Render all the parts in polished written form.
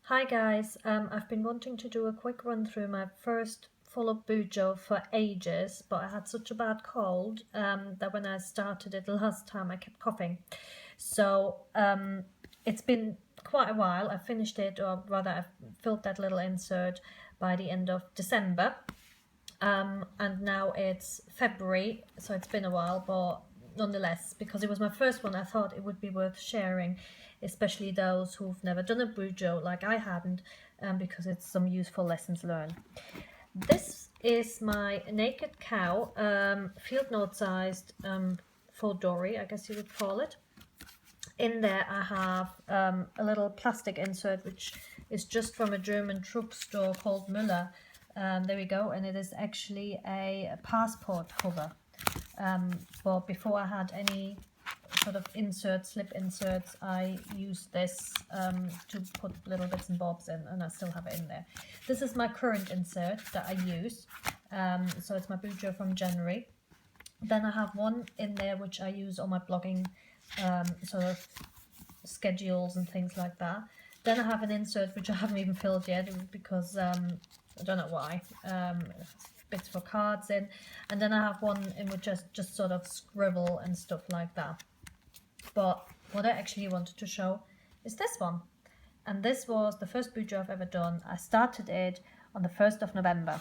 Hi guys, I've been wanting to do a quick run through my first full of Bujo for ages, but I had such a bad cold that when I started it last time I kept coughing. So it's been quite a while. I finished it, or rather I filled that little insert by the end of December. And now it's February, so it's been a while, but nonetheless, because it was my first one, I thought it would be worth sharing, especially those who've never done a Bujo like I hadn't, because it's some useful lessons learned. This is my Naked Cow, field note sized Midori, I guess you would call it. In there I have a little plastic insert which is just from a German troop store called Müller. There we go, and it is actually a passport cover. But before I had any sort of slip inserts, I used this to put little bits and bobs in, and I still have it in there. This is my current insert that I use, so it's my Bujo from January. Then I have one in there which I use on my blogging sort of schedules and things like that. Then I have an insert which I haven't even filled yet because I don't know why. Bits for cards in, and then I have one in which I just sort of scribble and stuff like that. But what I actually wanted to show is this one, and this was the first Bujo I've ever done. I started it on the 1st of November.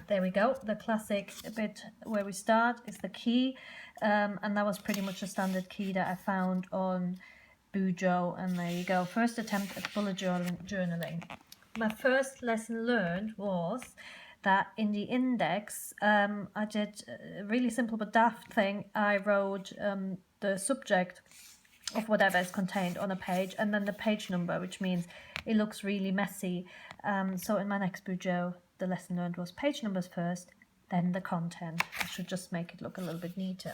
There we go, the classic bit where we start is the key, and that was pretty much a standard key that I found on Bujo, and there you go, first attempt at bullet journaling. My first lesson learned was that in the index, I did a really simple but daft thing. I wrote the subject of whatever is contained on a page and then the page number, which means it looks really messy. So in my next Bujo, the lesson learned was page numbers first, then the content. I should just make it look a little bit neater.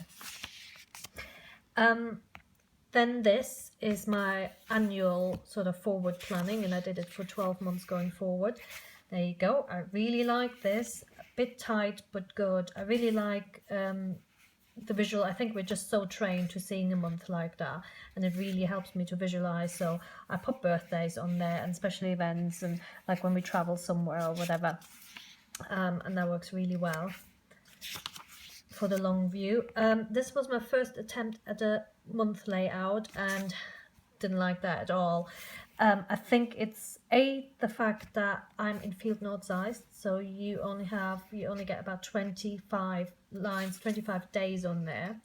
Then this is my annual sort of forward planning, and I did it for 12 months going forward. There you go. I really like this. A bit tight but good. I really like the visual. I think we're just so trained to seeing a month like that, and it really helps me to visualize. So I put birthdays on there and special events, and like when we travel somewhere or whatever, and that works really well for the long view. This was my first attempt at a month layout and didn't like that at all. I think it's the fact that I'm in field note sized, so you only get about 25 lines, 25 days on there,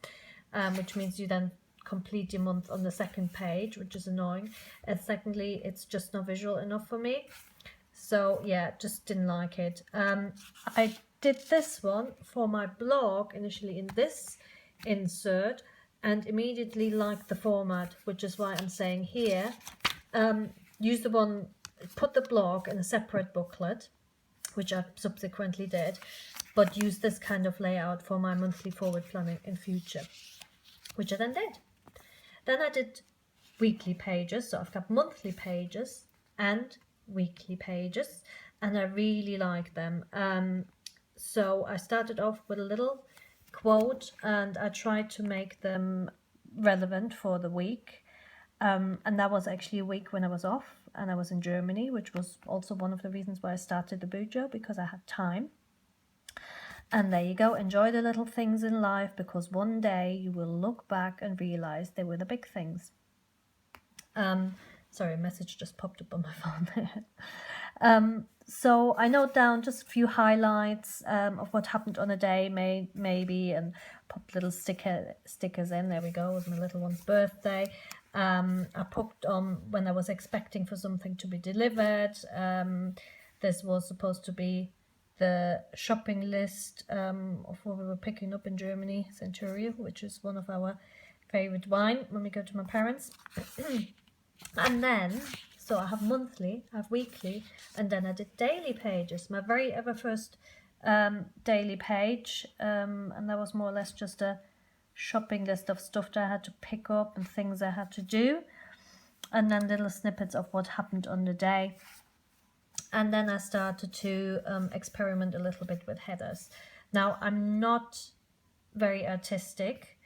which means you then complete your month on the second page, which is annoying. And secondly, it's just not visual enough for me. So yeah, just didn't like it. I did this one for my blog initially in this insert and immediately liked the format, which is why I'm saying here, use the one, put the blog in a separate booklet, which I subsequently did, but use this kind of layout for my monthly forward planning in future, which I then did. Then I did weekly pages, so I've got monthly pages and weekly pages, and I really like them. So I started off with a little quote and I tried to make them relevant for the week. And that was actually a week when I was off and I was in Germany, which was also one of the reasons why I started the Bujo, because I had time. And there you go, enjoy the little things in life, because one day you will look back and realize they were the big things. Sorry, a message just popped up on my phone there. So I note down just a few highlights of what happened on a day, maybe, and popped little stickers in. There we go, it was my little one's birthday. I put on when I was expecting for something to be delivered. This was supposed to be the shopping list of what we were picking up in Germany, Centuria, which is one of our favorite wine when we go to my parents'. And then, so I have monthly, I have weekly, and then I did daily pages, my very ever first daily page, and that was more or less just a shopping list of stuff that I had to pick up and things I had to do, and then little snippets of what happened on the day. And then I started to experiment a little bit with headers. Now, I'm not very artistic.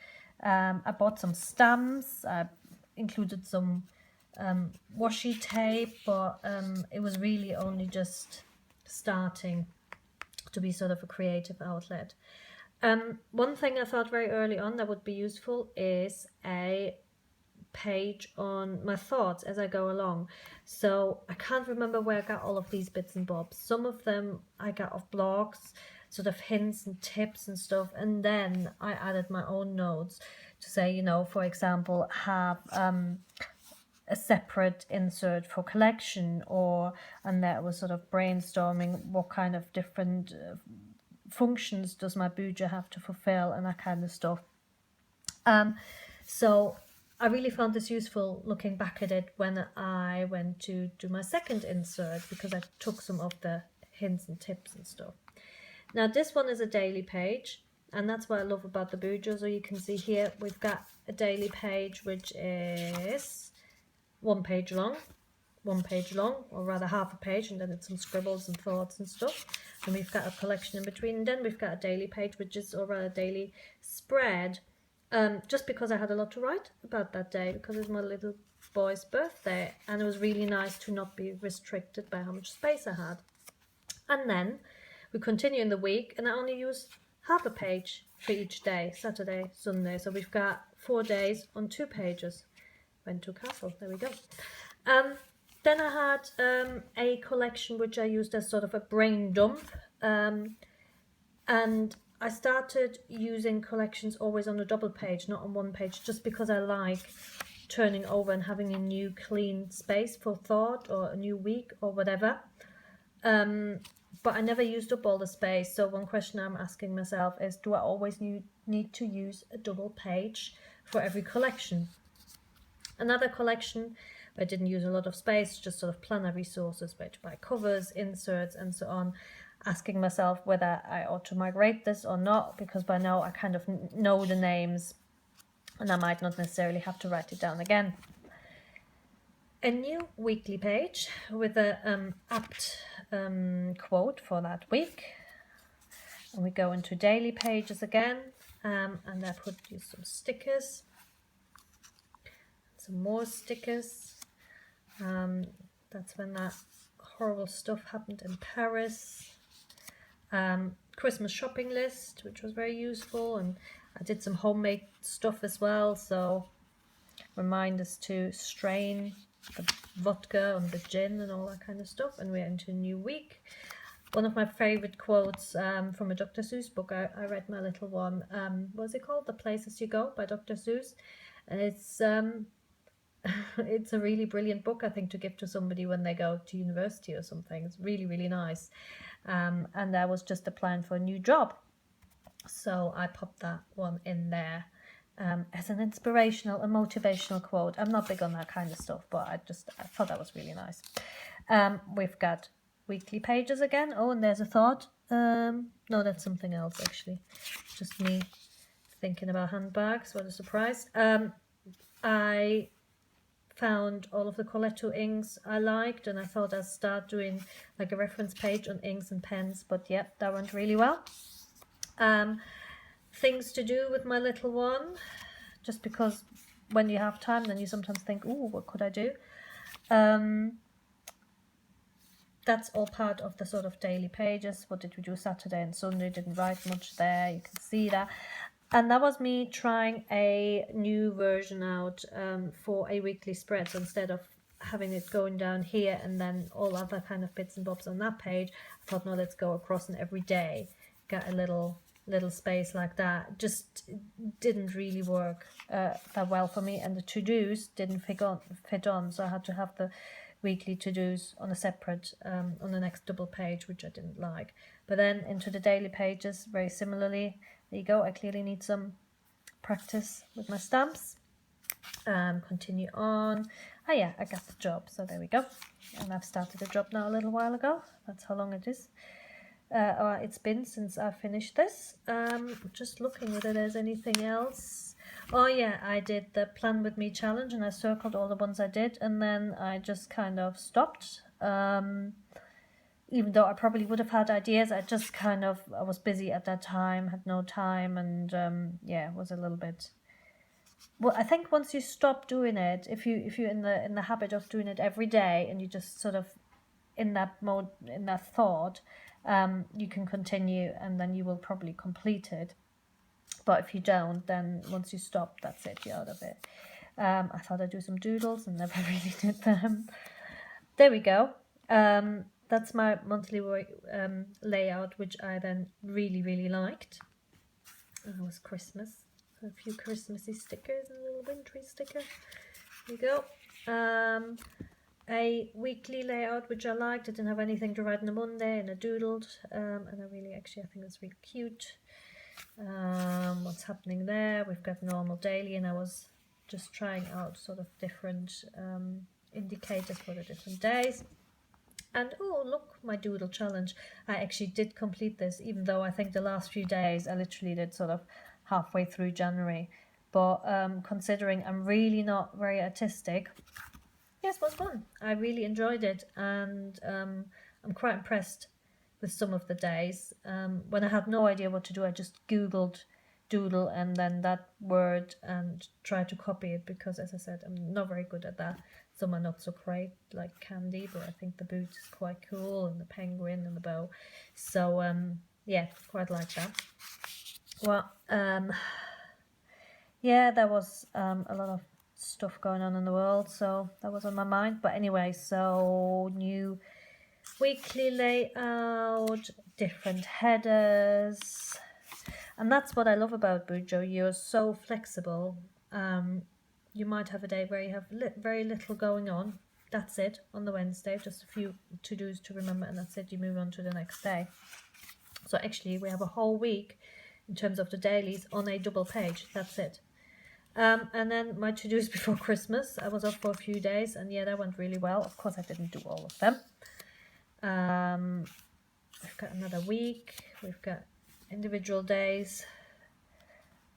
I bought some stamps, I included some washi tape, but it was really only just starting to be sort of a creative outlet. One thing I thought very early on that would be useful is a page on my thoughts as I go along. So I can't remember where I got all of these bits and bobs. Some of them I got off blogs, sort of hints and tips and stuff, and then I added my own notes to say, you know, for example, have a separate insert for collection, and that was sort of brainstorming what kind of different functions does my Bujo have to fulfill and that kind of stuff. So I really found this useful looking back at it when I went to do my second insert, because I took some of the hints and tips and stuff. Now this one is a daily page, and that's what I love about the Bujo. So you can see here we've got a daily page which is one page long, or rather half a page, and then it's some scribbles and thoughts and stuff. And we've got a collection in between, and then we've got a daily page which is, or rather, a daily spread. Just because I had a lot to write about that day, because it's my little boy's birthday, and it was really nice to not be restricted by how much space I had. And then we continue in the week, and I only use half a page for each day, Saturday, Sunday. So we've got 4 days on 2 pages. Went to castle, there we go. Then I had a collection which I used as sort of a brain dump, and I started using collections always on a double page, not on one page, just because I like turning over and having a new clean space for thought, or a new week or whatever. But I never used up all the space. So one question I'm asking myself is, do I always need to use a double page for every collection? Another collection where I didn't use a lot of space, just sort of planner resources, where to buy covers, inserts and so on. Asking myself whether I ought to migrate this or not, because by now I kind of know the names and I might not necessarily have to write it down again. A new weekly page with a apt quote for that week. And we go into daily pages again, and I put some stickers, some more stickers. That's when that horrible stuff happened in Paris. Christmas shopping list, which was very useful, and I did some homemade stuff as well, so reminders to strain the vodka and the gin and all that kind of stuff. And we're into a new week. One of my favorite quotes from a Dr. Seuss book, I read my little one, what's it called? The Places You Go by Dr. Seuss. And it's a really brilliant book, I think, to give to somebody when they go to university or something. It's really, really nice. And I was just applying for a new job, so I popped that one in there as an inspirational and motivational quote. I'm not big on that kind of stuff, but I thought that was really nice. We've got weekly pages again. Oh, and there's a thought. No, that's something else actually. Just me thinking about handbags. What a surprise. I found all of the Coletto inks I liked, and I thought I'd start doing like a reference page on inks and pens, but yep, that went really well. Things to do with my little one, just because when you have time then you sometimes think, ooh, what could I do? That's all part of the sort of daily pages. What did we do Saturday and Sunday? Didn't write much there, you can see that. And that was me trying a new version out for a weekly spread. So instead of having it going down here and then all other kind of bits and bobs on that page, I thought, no, let's go across and every day get a little space like that. Just didn't really work that well for me, and the to-dos didn't fit on, so I had to have the weekly to-dos on a separate on the next double page, which I didn't like. But then into the daily pages, very similarly, there you go. I clearly need some practice with my stamps. Continue on. Oh yeah, I got the job, so there we go. And I've started a job now a little while ago. That's how long it is. It's been since I finished this. Just looking whether there's anything else. Oh yeah, I did the Plan With Me challenge, and I circled all the ones I did, and then I just kind of stopped. Even though I probably would have had ideas, I was busy at that time, had no time, and yeah, was a little bit well, I think once you stop doing it, if you're in the habit of doing it every day, and you just sort of in that mode, in that thought, you can continue, and then you will probably complete it. But if you don't, then once you stop, that's it, you're out of it. I thought I'd do some doodles and never really did them. There we go. That's my monthly layout, which I then really liked. And it was Christmas. So a few Christmassy stickers and a little wintry sticker. There you go. A weekly layout, which I liked. I didn't have anything to write on a Monday, and I doodled. And I think it's really cute. What's happening there? We've got normal daily, and I was just trying out sort of different indicators for the different days. And oh, look, my doodle challenge. I actually did complete this, even though I think the last few days I literally did sort of halfway through January. But considering I'm really not very artistic, yes, it was fun. I really enjoyed it, and I'm quite impressed with some of the days. When I had no idea what to do, I just Googled doodle and then that word and tried to copy it, because, as I said, I'm not very good at that. Some are not so great, like candy, but I think the boot is quite cool, and the penguin and the bow. So yeah, quite like that. Well, yeah, there was a lot of stuff going on in the world, so that was on my mind. But anyway, so new weekly layout, different headers, and that's what I love about Bujo. You're so flexible. You might have a day where you have very little going on. That's it on the Wednesday, just a few to-dos to remember, and that's it. You move on to the next day. So actually we have a whole week in terms of the dailies on a double page. That's it. And then my to-dos before Christmas. I was off for a few days, and yeah, that went really well. Of course, I didn't do all of them. We've got another week. We've got individual days.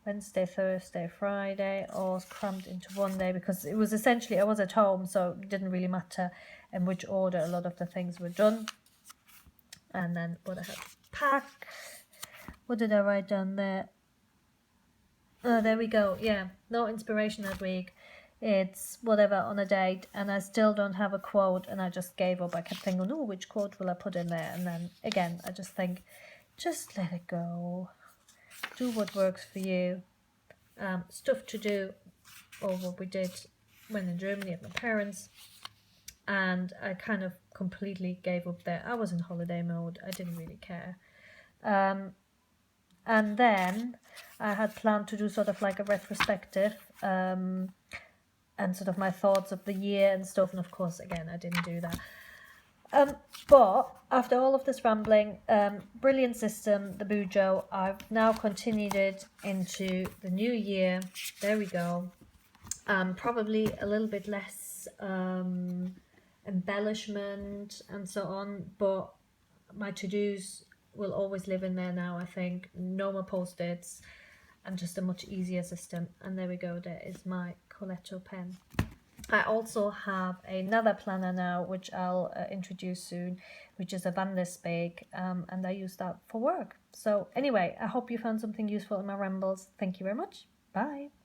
Wednesday, Thursday, Friday, all crammed into one day, because it was essentially, I was at home, so it didn't really matter in which order a lot of the things were done. And then what I had to pack. What did I write down there? Oh, there we go. Yeah, no inspiration that week. It's whatever on a date, and I still don't have a quote, and I just gave up. I kept thinking, oh, which quote will I put in there? And then again, I just think, just let it go. Do what works for you. Stuff to do, or what we did when in Germany at my parents', and I kind of completely gave up there. I was in holiday mode. I didn't really care. And then I had planned to do sort of like a retrospective, and sort of my thoughts of the year and stuff. And of course, again, I didn't do that. But after all of this rambling, brilliant system, the Bujo. I've now continued it into the new year. There we go. Probably a little bit less embellishment and so on, but my to-dos will always live in there now, I think. No more post-its, and just a much easier system. And there we go, there is my Coletto pen. I also have another planner now, which I'll introduce soon, which is a Van der Speek, and I use that for work. So anyway, I hope you found something useful in my rambles. Thank you very much. Bye.